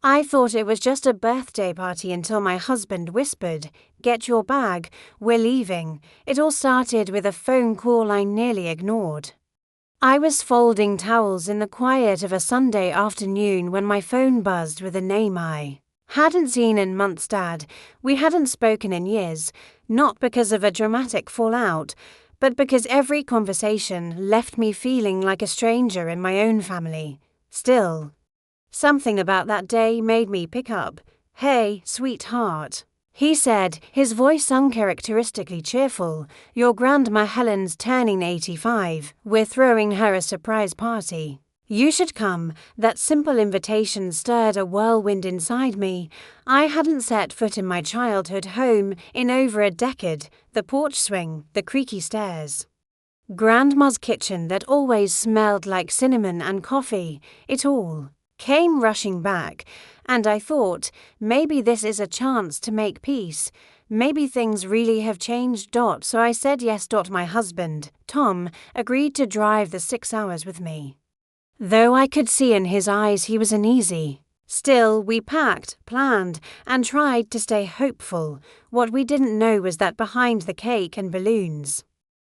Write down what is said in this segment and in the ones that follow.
I thought it was just a birthday party until my husband whispered, "Get your bag, we're leaving." It all started with a phone call I nearly ignored. I was folding towels in the quiet of a Sunday afternoon when my phone buzzed with a name I hadn't seen in months. Dad. We hadn't spoken in years, not because of a dramatic fallout, but because every conversation left me feeling like a stranger in my own family. Still, something about that day made me pick up. "Hey, sweetheart," he said, his voice uncharacteristically cheerful. "Your Grandma Helen's turning 85. We're throwing her a surprise party. You should come." That simple invitation stirred a whirlwind inside me. I hadn't set foot in my childhood home in over a decade. The porch swing, the creaky stairs, Grandma's kitchen that always smelled like cinnamon and coffee, it all came rushing back, and I thought, maybe this is a chance to make peace. Maybe things really have changed. So I said yes. My husband, Tom, agreed to drive the 6 hours with me. Though I could see in his eyes he was uneasy. Still, we packed, planned, and tried to stay hopeful. What we didn't know was that behind the cake and balloons,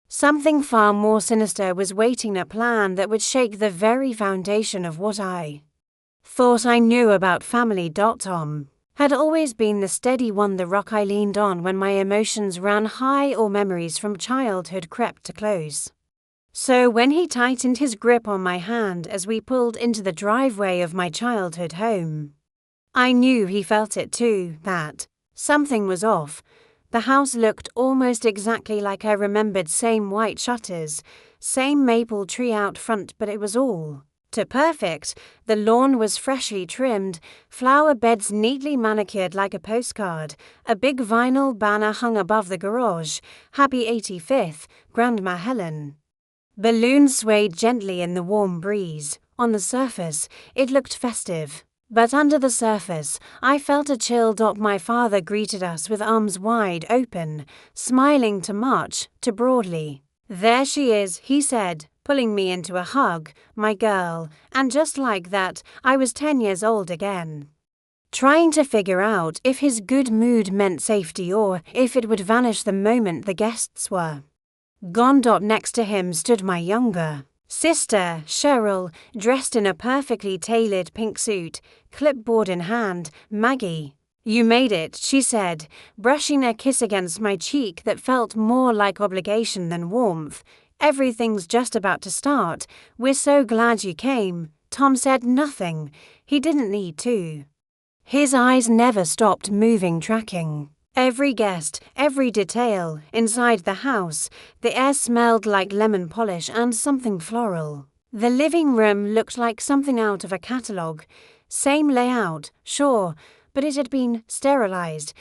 something far more sinister was waiting, a plan that would shake the very foundation of what I thought I knew about family. Tom had always been the steady one, the rock I leaned on when my emotions ran high or memories from childhood crept too close. So when he tightened his grip on my hand as we pulled into the driveway of my childhood home, I knew he felt it too, that something was off. The house looked almost exactly like I remembered, same white shutters, same maple tree out front, but it was all too perfect. The lawn was freshly trimmed, flower beds neatly manicured like a postcard, a big vinyl banner hung above the garage, "Happy 85th, Grandma Helen." Balloons swayed gently in the warm breeze. On the surface, it looked festive. But under the surface, I felt a chill. My father greeted us with arms wide open, smiling too much, too broadly. "There she is," he said, pulling me into a hug, "my girl." And just like that, I was 10 years old again, trying to figure out if his good mood meant safety or if it would vanish the moment the guests were gone. Next to him stood my younger sister, Cheryl, dressed in a perfectly tailored pink suit, clipboard in hand. "Maggie, you made it," she said, brushing a kiss against my cheek that felt more like obligation than warmth. "Everything's just about to start. We're so glad you came." Tom said nothing. He didn't need to. His eyes never stopped moving, tracking every guest, every detail. Inside the house, the air smelled like lemon polish and something floral. The living room looked like something out of a catalogue. Same layout, sure, but it had been sterilized.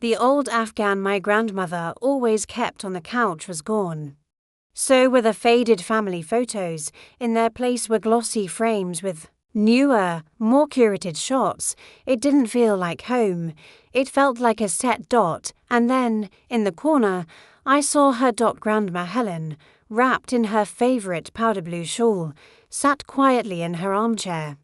The old Afghan my grandmother always kept on the couch was gone. So were the faded family photos. In their place were glossy frames with newer, more curated shots. It didn't feel like home. It felt like a set. And then, in the corner, I saw her. Grandma Helen, wrapped in her favorite powder blue shawl, sat quietly in her armchair.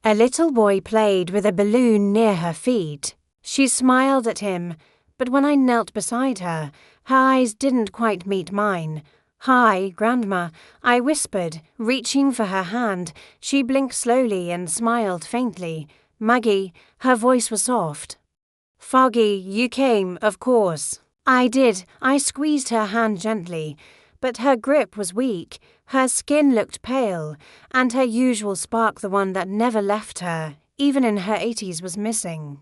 A little boy played with a balloon near her feet. She smiled at him, but when I knelt beside her, her eyes didn't quite meet mine. "Hi, Grandma," I whispered, reaching for her hand. She blinked slowly and smiled faintly. "Maggie," her voice was soft. "Foggy, you came, of course." I did. I squeezed her hand gently, but her grip was weak. Her skin looked pale, and her usual spark, the one that never left her, even in her 80s, was missing.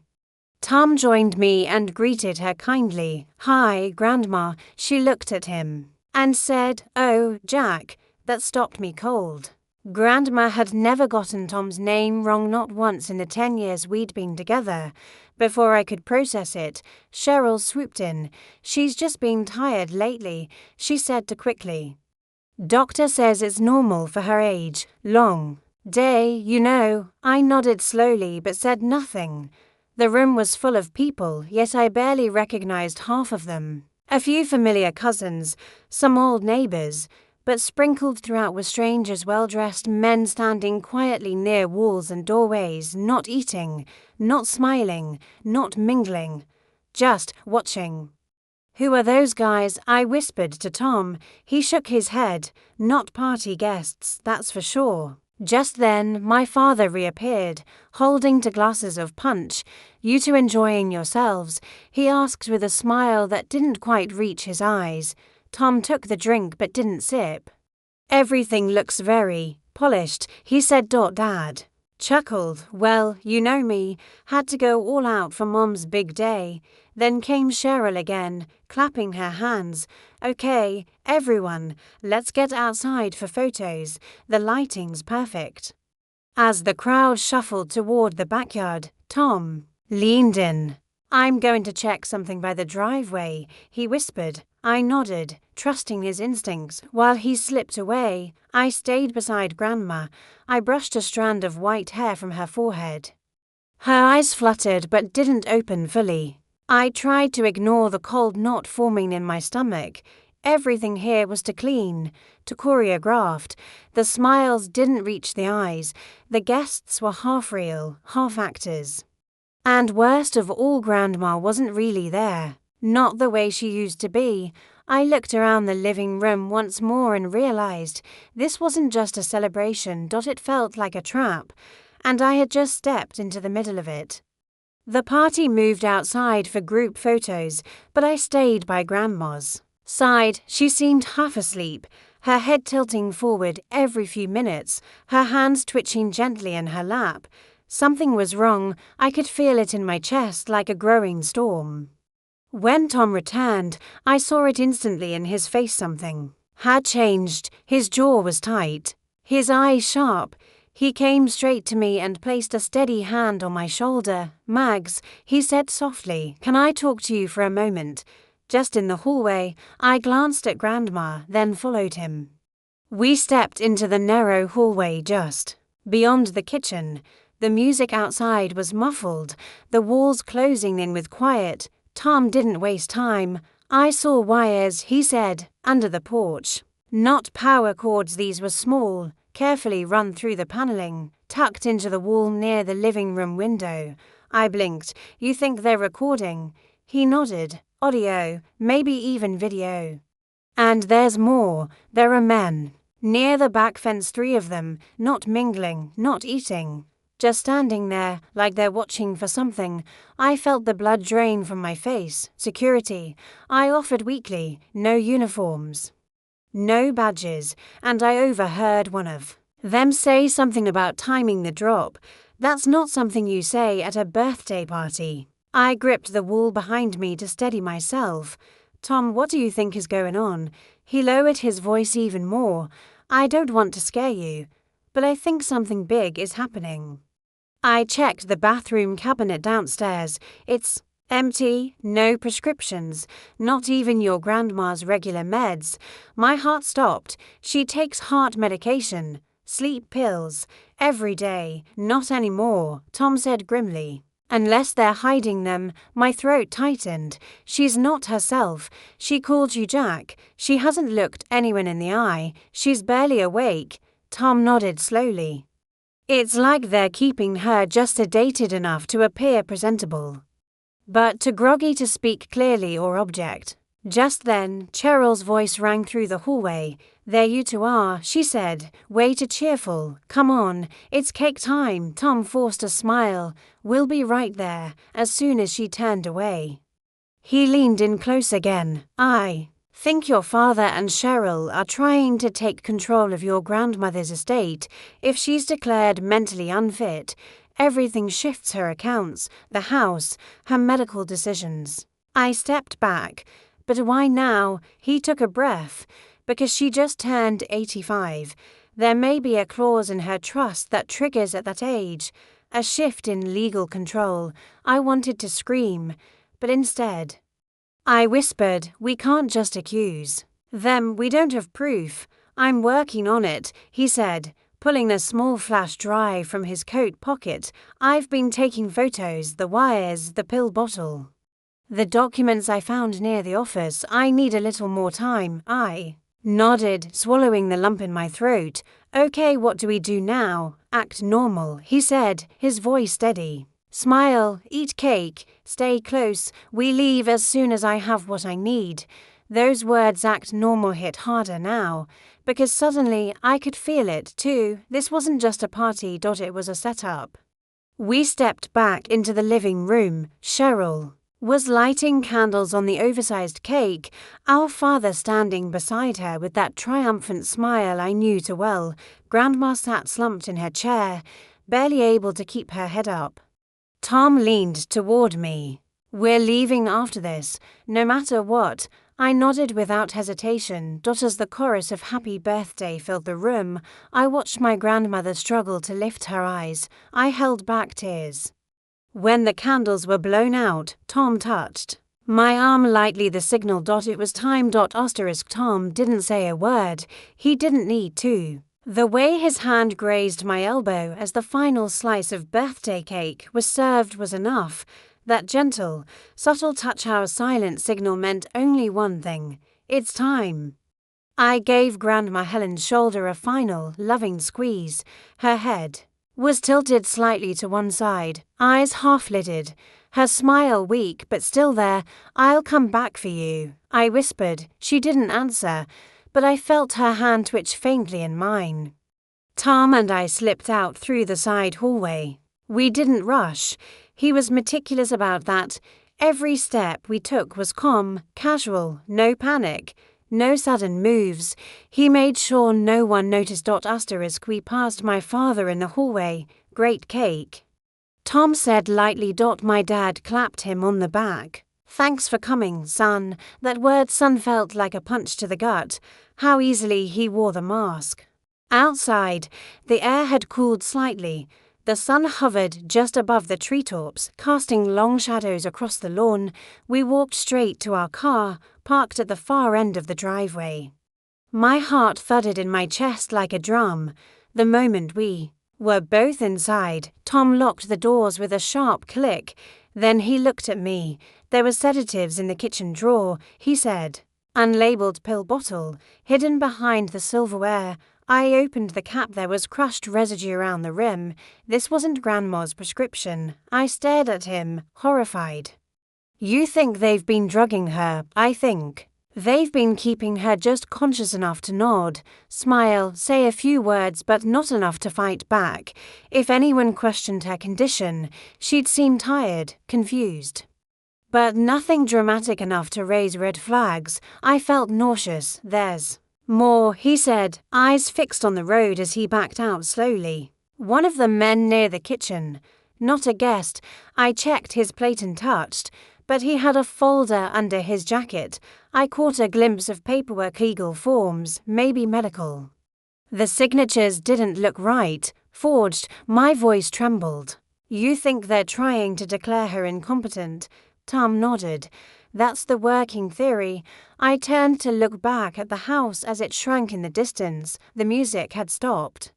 Tom joined me and greeted her kindly. "Hi, Grandma." She looked at him and said, "Oh, Jack." That stopped me cold. Grandma had never gotten Tom's name wrong, not once in the 10 years we'd been together. Before I could process it, Cheryl swooped in. "She's just been tired lately," she said too quickly. "Doctor says it's normal for her age. Long day, you know." I nodded slowly but said nothing. The room was full of people, yet I barely recognized half of them. A few familiar cousins, some old neighbors, but sprinkled throughout were strangers, well-dressed men standing quietly near walls and doorways, not eating, not smiling, not mingling, just watching. "Who are those guys?" I whispered to Tom. He shook his head. "Not party guests, that's for sure." Just then, my father reappeared, holding two glasses of punch. "You two enjoying yourselves?" he asked with a smile that didn't quite reach his eyes. Tom took the drink but didn't sip. "Everything looks very polished," he said. Dad chuckled. "Well, you know me, had to go all out for Mom's big day." Then came Cheryl again, clapping her hands. "Okay, everyone, let's get outside for photos. The lighting's perfect." As the crowd shuffled toward the backyard, Tom leaned in. "I'm going to check something by the driveway," he whispered. I nodded, trusting his instincts. While he slipped away, I stayed beside Grandma. I brushed a strand of white hair from her forehead. Her eyes fluttered but didn't open fully. I tried to ignore the cold knot forming in my stomach. Everything here was too clean, too choreographed. The smiles didn't reach the eyes. The guests were half real, half actors. And worst of all, Grandma wasn't really there. Not the way she used to be. I looked around the living room once more and realized this wasn't just a celebration. It felt like a trap, and I had just stepped into the middle of it. The party moved outside for group photos, but I stayed by Grandma's side. She seemed half asleep, her head tilting forward every few minutes, her hands twitching gently in her lap. Something was wrong. I could feel it in my chest like a growing storm. When Tom returned, I saw it instantly in his face. Something had changed. His jaw was tight, his eyes sharp. He came straight to me and placed a steady hand on my shoulder. "Mags," he said softly, "can I talk to you for a moment?" Just in the hallway, I glanced at Grandma, then followed him. We stepped into the narrow hallway just beyond the kitchen. The music outside was muffled, the walls closing in with quiet. Tom didn't waste time. "I saw wires," he said, "under the porch. Not power cords, these were small, carefully run through the paneling, tucked into the wall near the living room window." I blinked. "You think they're recording?" He nodded. "Audio, maybe even video." "And there's more. There are men near the back fence, 3 of them, not mingling, not eating. Just standing there, like they're watching for something." I felt the blood drain from my face. "Security," I offered weakly. "No uniforms, no badges," and I overheard one of them say something about timing the drop. "That's not something you say at a birthday party." I gripped the wall behind me to steady myself. "Tom, what do you think is going on?" He lowered his voice even more. "I don't want to scare you, but I think something big is happening." I checked the bathroom cabinet downstairs. It's empty, no prescriptions, not even your grandma's regular meds. My heart stopped. She takes heart medication, sleep pills, every day. "Not anymore," Tom said grimly. "Unless they're hiding them." My throat tightened. "She's not herself. She called you Jack. She hasn't looked anyone in the eye. She's barely awake." Tom nodded slowly. "It's like they're keeping her just sedated enough to appear presentable, but too groggy to speak clearly or object." Just then, Cheryl's voice rang through the hallway. "There you two are," she said, way too cheerful. "Come on, it's cake time." Tom forced a smile. "We'll be right there," as soon as she turned away. He leaned in close again. "I think your father and Cheryl are trying to take control of your grandmother's estate. If she's declared mentally unfit, everything shifts: her accounts, the house, her medical decisions." I stepped back. "But why now?" He took a breath. "Because she just turned 85. There may be a clause in her trust that triggers at that age. A shift in legal control." I wanted to scream, but instead I whispered, "We can't just accuse them. We don't have proof." "I'm working on it," he said, pulling a small flash drive from his coat pocket. "I've been taking photos, the wires, the pill bottle, the documents I found near the office. I need a little more time." I Nodded, swallowing the lump in my throat. Okay, what do we do now? Act normal, he said, his voice steady. Smile, eat cake, stay close, we leave as soon as I have what I need. Those words act normal hit harder now, because suddenly I could feel it too. This wasn't just a party, it was a setup. We stepped back into the living room. Cheryl was lighting candles on the oversized cake, our father standing beside her with that triumphant smile I knew too well. Grandma sat slumped in her chair, barely able to keep her head up. Tom leaned toward me. We're leaving after this, no matter what. I nodded without hesitation. As the chorus of Happy Birthday filled the room, I watched my grandmother struggle to lift her eyes. I held back tears. When the candles were blown out, Tom touched my arm lightly, the signal. It was time. Tom didn't say a word. He didn't need to. The way his hand grazed my elbow as the final slice of birthday cake was served was enough. That gentle, subtle touch, our silent signal, meant only one thing. It's time. I gave Grandma Helen's shoulder a final, loving squeeze. Her head was tilted slightly to one side, eyes half-lidded, her smile weak but still there. I'll come back for you, I whispered. She didn't answer, but I felt her hand twitch faintly in mine. Tom and I slipped out through the side hallway. We didn't rush. He was meticulous about that. Every step we took was calm, casual, no panic, no sudden moves. He made sure no one noticed. We passed my father in the hallway. Great cake, Tom said lightly. My dad clapped him on the back. Thanks for coming, son. That word son felt like a punch to the gut. How easily he wore the mask. Outside, the air had cooled slightly. The sun hovered just above the treetops, casting long shadows across the lawn. We walked straight to our car, parked at the far end of the driveway. My heart thudded in my chest like a drum. The moment we were both inside, Tom locked the doors with a sharp click. Then he looked at me. There were sedatives in the kitchen drawer, he said. Unlabeled pill bottle, hidden behind the silverware. I opened the cap. There was crushed residue around the rim. This wasn't Grandma's prescription. I stared at him, horrified. You think they've been drugging her? I think they've been keeping her just conscious enough to nod, smile, say a few words, but not enough to fight back. If anyone questioned her condition, she'd seem tired, confused. But nothing dramatic enough to raise red flags. I felt nauseous. There's more, he said, eyes fixed on the road as he backed out slowly. One of the men near the kitchen. Not a guest. I checked his plate and touched, but he had a folder under his jacket. I caught a glimpse of paperwork, legal forms, maybe medical. The signatures didn't look right, forged. My voice trembled. You think they're trying to declare her incompetent? Tom nodded. That's the working theory. I turned to look back at the house as it shrank in the distance. The music had stopped.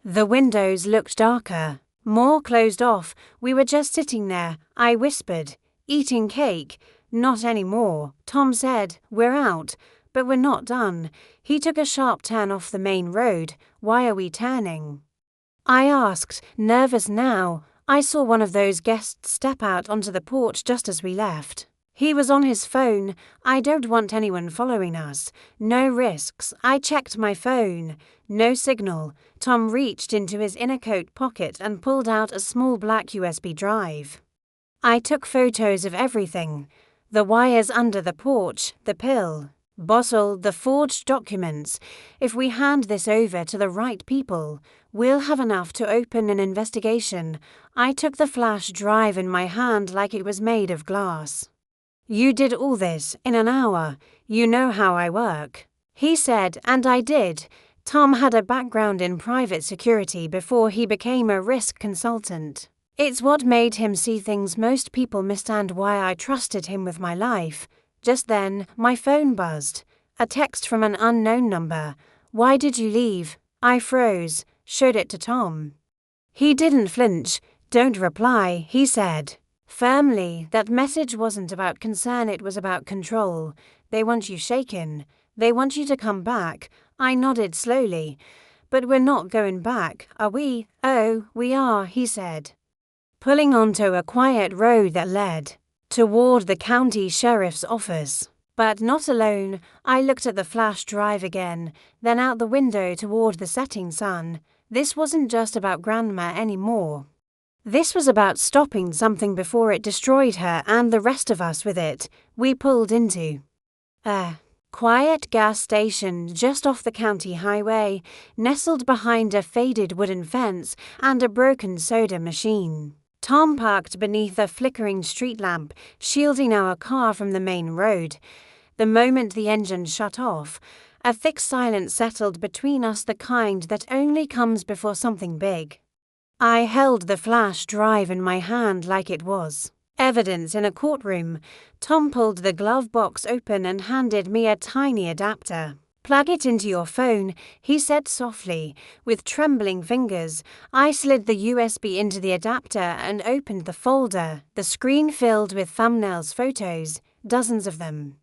The windows looked darker, more closed off. We were just sitting there, I whispered, eating cake. Not anymore, Tom said. We're out, but we're not done. He took a sharp turn off the main road. Why are we turning? I asked, nervous now. I saw one of those guests step out onto the porch just as we left. He was on his phone. I don't want anyone following us. No risks. I checked my phone. No signal. Tom reached into his inner coat pocket and pulled out a small black USB drive. I took photos of everything. The wires under the porch, the pill bottle, the forged documents. If we hand this over to the right people, we'll have enough to open an investigation. I took the flash drive in my hand like it was made of glass. You did all this in an hour. You know how I work, he said, and I did. Tom had a background in private security before he became a risk consultant. It's what made him see things most people missed and why I trusted him with my life. Just then, my phone buzzed. A text from an unknown number. Why did you leave? I froze, showed it to Tom. He didn't flinch. Don't reply, he said. Firmly, that message wasn't about concern, it was about control. They want you shaken. They want you to come back. I nodded slowly. But we're not going back, are we? Oh, we are, he said, pulling onto a quiet road that led toward the county sheriff's office. But not alone. I looked at the flash drive again, then out the window toward the setting sun. This wasn't just about Grandma anymore. This was about stopping something before it destroyed her and the rest of us with it. We pulled into a quiet gas station just off the county highway, nestled behind a faded wooden fence and a broken soda machine. Tom parked beneath a flickering street lamp, shielding our car from the main road. The moment the engine shut off, a thick silence settled between us, the kind that only comes before something big. I held the flash drive in my hand like it was evidence in a courtroom. Tom pulled the glove box open and handed me a tiny adapter. "Plug it into your phone," he said softly. With trembling fingers, I slid the USB into the adapter and opened the folder, the screen filled with thumbnails, photos, dozens of them.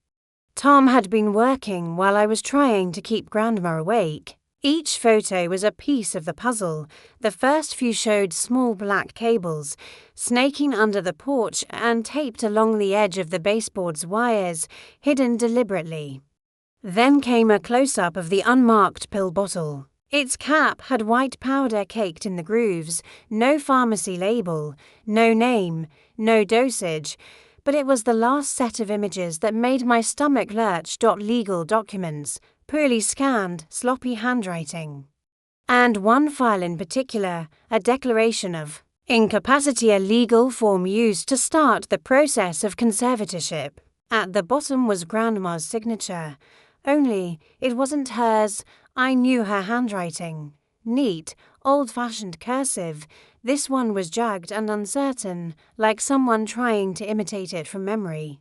Tom had been working while I was trying to keep Grandma awake. Each photo was a piece of the puzzle. The first few showed small black cables, snaking under the porch and taped along the edge of the baseboard's wires, hidden deliberately. Then came a close-up of the unmarked pill bottle. Its cap had white powder caked in the grooves, no pharmacy label, no name, no dosage, but it was the last set of images that made my stomach lurch. Legal documents, poorly scanned, sloppy handwriting. And one file in particular, a declaration of incapacity, a legal form used to start the process of conservatorship. At the bottom was Grandma's signature. Only, it wasn't hers. I knew her handwriting. Neat, old-fashioned cursive. This one was jagged and uncertain, like someone trying to imitate it from memory.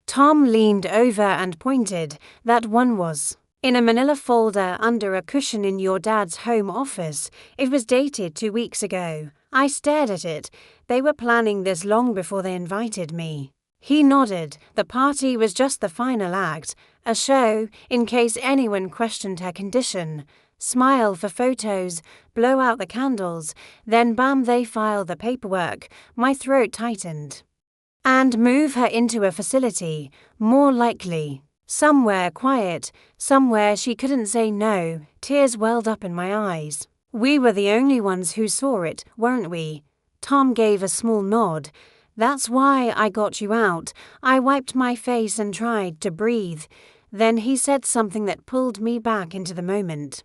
Tom leaned over and pointed. "That one was in a manila folder under a cushion in your dad's home office. It was dated 2 weeks ago." I stared at it. They were planning this long before they invited me. He nodded. The party was just the final act, a show in case anyone questioned her condition. Smile for photos, blow out the candles, then bam, they file the paperwork. My throat tightened. And move her into a facility, more likely. Somewhere quiet, somewhere she couldn't say no. Tears welled up in my eyes. "We were the only ones who saw it, weren't we?" Tom gave a small nod. "That's why I got you out." I wiped my face and tried to breathe. Then he said something that pulled me back into the moment.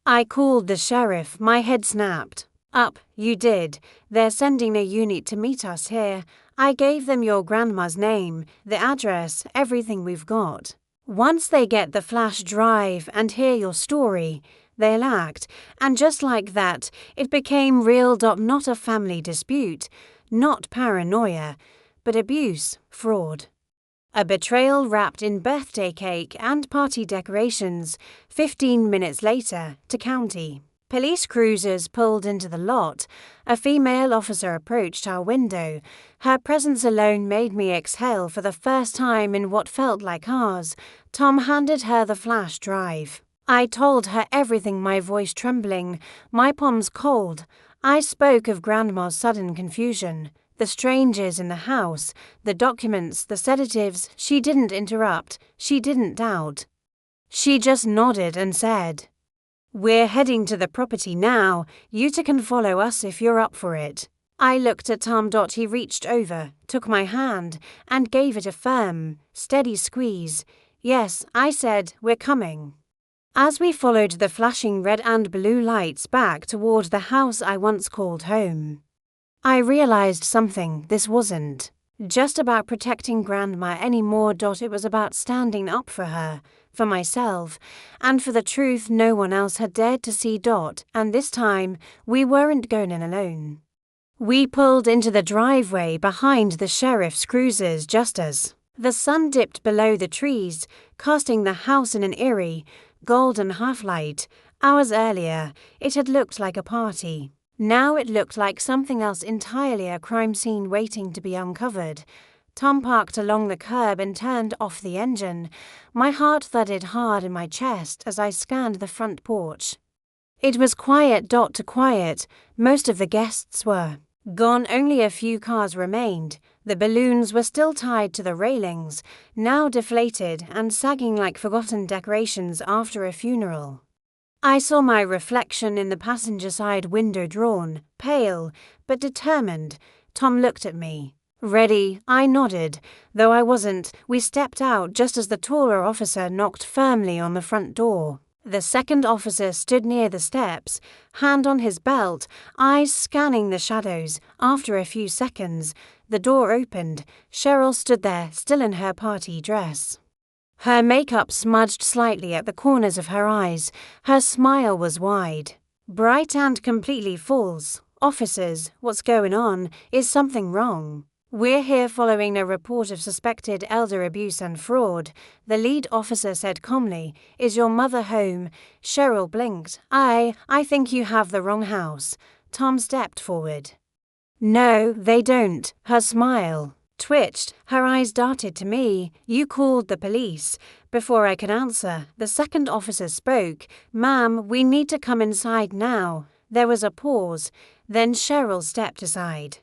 "I called the sheriff." My head snapped. "Up, you did. They're sending a unit to meet us here. I gave them your grandma's name, the address, everything we've got. Once they get the flash drive and hear your story, they'll act." And just like that, it became real. Not a family dispute, not paranoia, but abuse, fraud. A betrayal wrapped in birthday cake and party decorations. 15 minutes later, to county. Police cruisers pulled into the lot. A female officer approached our window. Her presence alone made me exhale for the first time in what felt like hours. Tom handed her the flash drive. I told her everything, my voice trembling, my palms cold. I spoke of Grandma's sudden confusion, the strangers in the house, the documents, the sedatives. She didn't interrupt. She didn't doubt. She just nodded and said, "We're heading to the property now. You two can follow us if you're up for it." I looked at Tom. He reached over, took my hand, and gave it a firm, steady squeeze. "Yes," I said, "we're coming." As we followed the flashing red and blue lights back toward the house I once called home, I realized something. This wasn't just about protecting Grandma anymore. It was about standing up for her, for myself, and for the truth no one else had dared to see. And this time, we weren't going in alone. We pulled into the driveway behind the sheriff's cruisers just as the sun dipped below the trees, casting the house in an eerie, golden half-light. Hours earlier, it had looked like a party. Now it looked like something else entirely, a crime scene waiting to be uncovered. Tom parked along the curb and turned off the engine. My heart thudded hard in my chest as I scanned the front porch. It was quiet to quiet. Most of the guests were gone. Only a few cars remained. The balloons were still tied to the railings, now deflated and sagging like forgotten decorations after a funeral. I saw my reflection in the passenger side window, drawn, pale, but determined. Tom looked at me. Ready, I nodded, though I wasn't. We stepped out just as the taller officer knocked firmly on the front door. The second officer stood near the steps, hand on his belt, eyes scanning the shadows. After a few seconds, the door opened. Cheryl stood there, still in her party dress. Her makeup smudged slightly at the corners of her eyes. Her smile was wide, bright and completely false. Officers, what's going on? Is something wrong? We're here following a report of suspected elder abuse and fraud, the lead officer said calmly. Is your mother home? Cheryl blinked. I think you have the wrong house. Tom stepped forward. No, they don't. Her smile twitched. Her eyes darted to me. You called the police. Before I could answer, the second officer spoke. Ma'am, we need to come inside now. There was a pause. Then Cheryl stepped aside.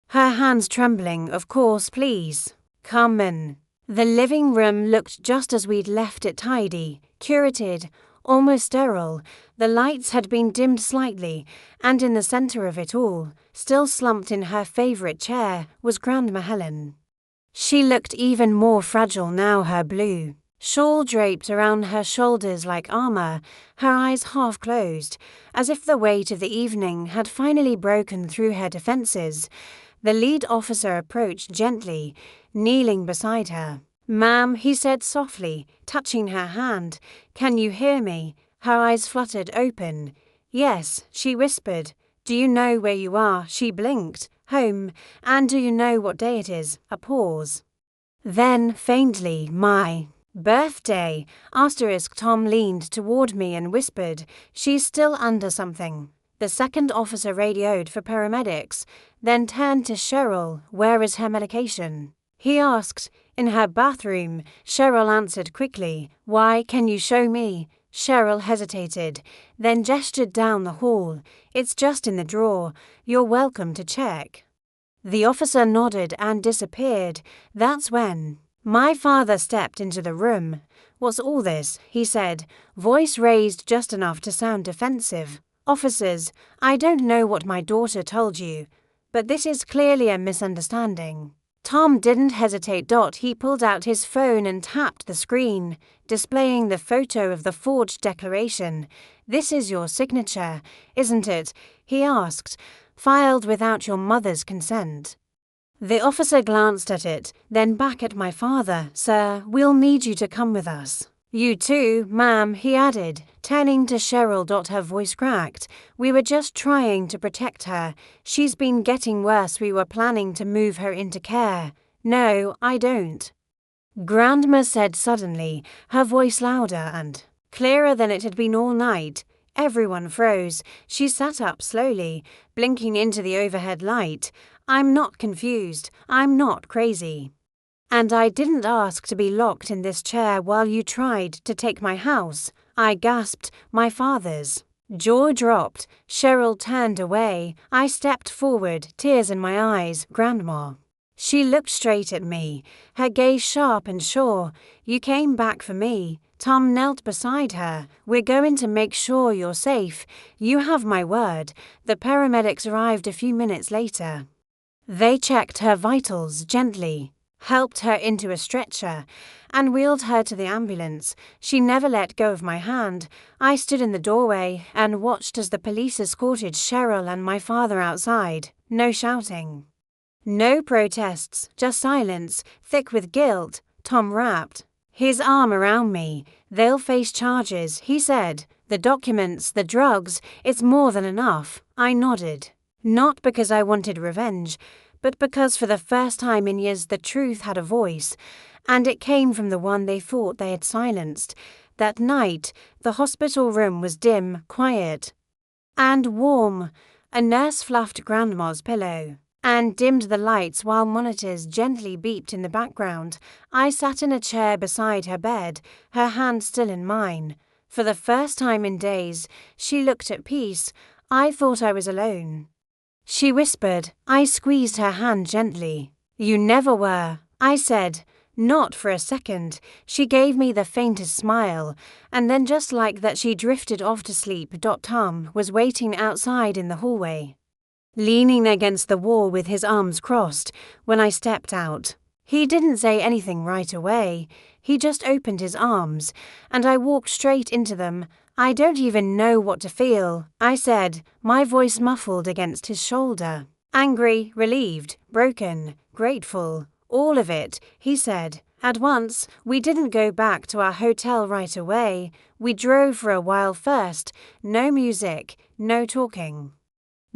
Her hands trembling. Of course, please. Come in. The living room looked just as we'd left it, tidy, curated, almost sterile. The lights had been dimmed slightly, and in the center of it all, still slumped in her favorite chair, was Grandma Helen. She looked even more fragile now, her blue shawl draped around her shoulders like armor, her eyes half closed, as if the weight of the evening had finally broken through her defenses. The lead officer approached gently, kneeling beside her. Ma'am, he said softly, touching her hand. Can you hear me? Her eyes fluttered open. Yes, she whispered. Do you know where you are? She blinked. Home. And do you know what day it is? A pause. Then, faintly, my birthday. Tom leaned toward me and whispered, she's still under something. The second officer radioed for paramedics, then turned to Cheryl. Where is her medication? He asked. In her bathroom. Cheryl answered quickly. Why, can you show me? Cheryl hesitated, then gestured down the hall. It's just in the drawer. You're welcome to check. The officer nodded and disappeared. That's when my father stepped into the room. What's all this? He said, voice raised just enough to sound defensive. Officers, I don't know what my daughter told you, but this is clearly a misunderstanding. Tom didn't hesitate. He pulled out his phone and tapped the screen, displaying the photo of the forged declaration. This is your signature, isn't it? He asked. Filed without your mother's consent. The officer glanced at it, then back at my father. Sir, we'll need you to come with us. You too, ma'am, he added, turning to Cheryl. Her voice cracked. We were just trying to protect her. She's been getting worse. We were planning to move her into care. No, I don't. Grandma said suddenly, her voice louder and clearer than it had been all night. Everyone froze. She sat up slowly, blinking into the overhead light. I'm not confused. I'm not crazy. And I didn't ask to be locked in this chair while you tried to take my house. I gasped. My father's jaw dropped. Cheryl turned away. I stepped forward, tears in my eyes. Grandma. She looked straight at me, her gaze sharp and sure. You came back for me. Tom knelt beside her. We're going to make sure you're safe. You have my word. The paramedics arrived a few minutes later. They checked her vitals gently, helped her into a stretcher, and wheeled her to the ambulance. She never let go of my hand. I stood in the doorway and watched as the police escorted Cheryl and my father outside. No shouting. No protests, just silence, thick with guilt. Tom wrapped his arm around me. They'll face charges, he said. The documents, the drugs, it's more than enough. I nodded. Not because I wanted revenge, but because for the first time in years the truth had a voice, and it came from the one they thought they had silenced. That night, the hospital room was dim, quiet, and warm. A nurse fluffed Grandma's pillow. and dimmed the lights while monitors gently beeped in the background. I sat in a chair beside her bed, her hand still in mine. For the first time in days, she looked at peace. I thought I was alone. She whispered. I squeezed her hand gently. You never were, I said. Not for a second. She gave me the faintest smile, and then just like that she drifted off to sleep. Tom was waiting outside in the hallway, leaning against the wall with his arms crossed when I stepped out. He didn't say anything right away. He just opened his arms, and I walked straight into them. I don't even know what to feel, I said, my voice muffled against his shoulder. Angry, relieved, broken, grateful, all of it, he said. At once, we didn't go back to our hotel right away. We drove for a while first. No music, no talking.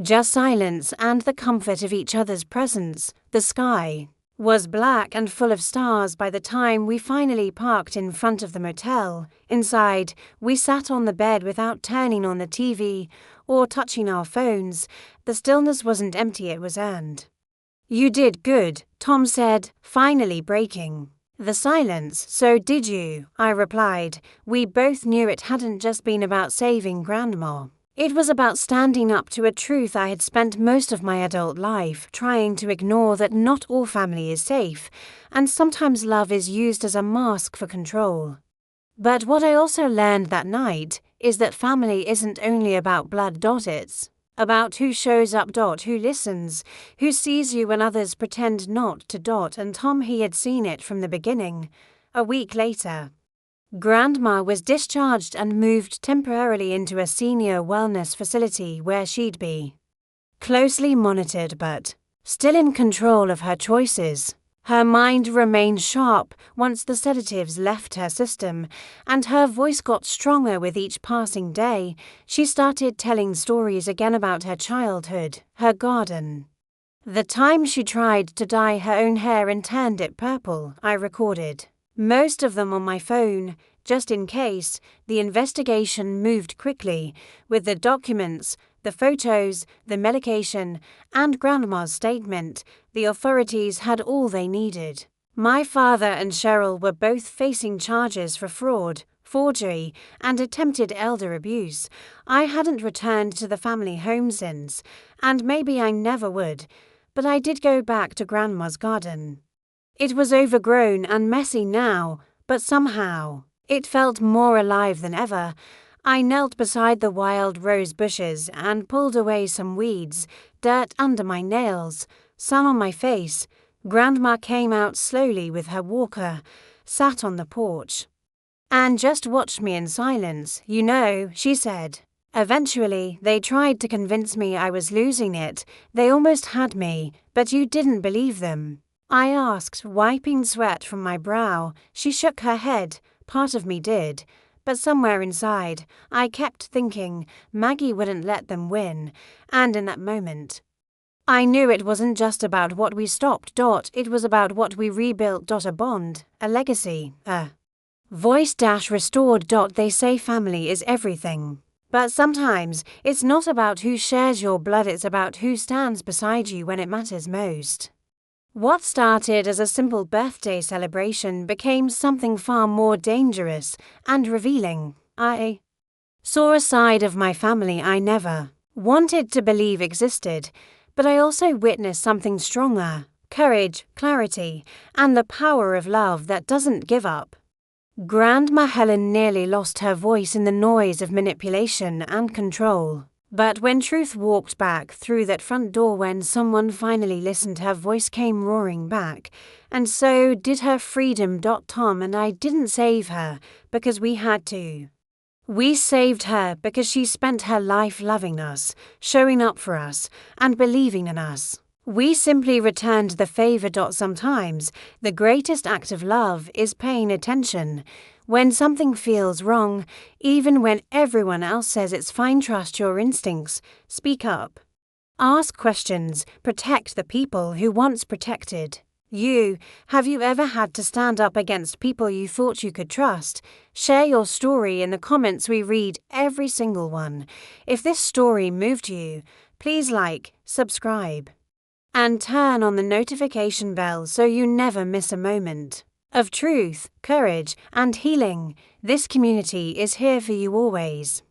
Just silence and the comfort of each other's presence. The sky was black and full of stars by the time we finally parked in front of the motel. Inside, we sat on the bed without turning on the TV or touching our phones. The stillness wasn't empty, it was earned. You did good, Tom said, finally breaking the silence. So did you, I replied. We both knew it hadn't just been about saving Grandma. It was about standing up to a truth I had spent most of my adult life trying to ignore, that not all family is safe, and sometimes love is used as a mask for control. But what I also learned that night is that family isn't only about blood. It's about who shows up. Who listens, who sees you when others pretend not to. And Tom, he had seen it from the beginning. A week later, Grandma was discharged and moved temporarily into a senior wellness facility where she'd be closely monitored but still in control of her choices. Her mind remained sharp once the sedatives left her system, and her voice got stronger with each passing day. She started telling stories again about her childhood, her garden, the time she tried to dye her own hair and turned it purple. I recorded most of them on my phone, just in case. The investigation moved quickly, with the documents, the photos, the medication, and Grandma's statement. The authorities had all they needed. My father and Cheryl were both facing charges for fraud, forgery, and attempted elder abuse. I hadn't returned to the family home since, and maybe I never would, but I did go back to Grandma's garden. It was overgrown and messy now, but somehow it felt more alive than ever. I knelt beside the wild rose bushes and pulled away some weeds, dirt under my nails, sun on my face. Grandma came out slowly with her walker, sat on the porch, and just watched me in silence. You know, she said. Eventually, they tried to convince me I was losing it. They almost had me, but you didn't believe them, I asked, wiping sweat from my brow. She shook her head. Part of me did, but somewhere inside, I kept thinking Maggie wouldn't let them win, and in that moment, I knew it wasn't just about what we stopped. It was about what we rebuilt. A bond, a legacy, a voice restored. They say family is everything, but sometimes it's not about who shares your blood, it's about who stands beside you when it matters most. What started as a simple birthday celebration became something far more dangerous and revealing. I saw a side of my family I never wanted to believe existed, but I also witnessed something stronger: courage, clarity, and the power of love that doesn't give up. Grandma Helen nearly lost her voice in the noise of manipulation and control. But when truth walked back through that front door, when someone finally listened, her voice came roaring back, and so did her freedom. Tom and I didn't save her because we had to. We saved her because she spent her life loving us, showing up for us, and believing in us. We simply returned the favor. Sometimes the greatest act of love is paying attention. When something feels wrong, even when everyone else says it's fine, trust your instincts. Speak up. Ask questions. Protect the people who once protected you. Have you ever had to stand up against people you thought you could trust? Share your story in the comments. We read every single one. If this story moved you, please like, subscribe, And turn on the notification bell so you never miss a moment of truth, courage, and healing. This community is here for you always.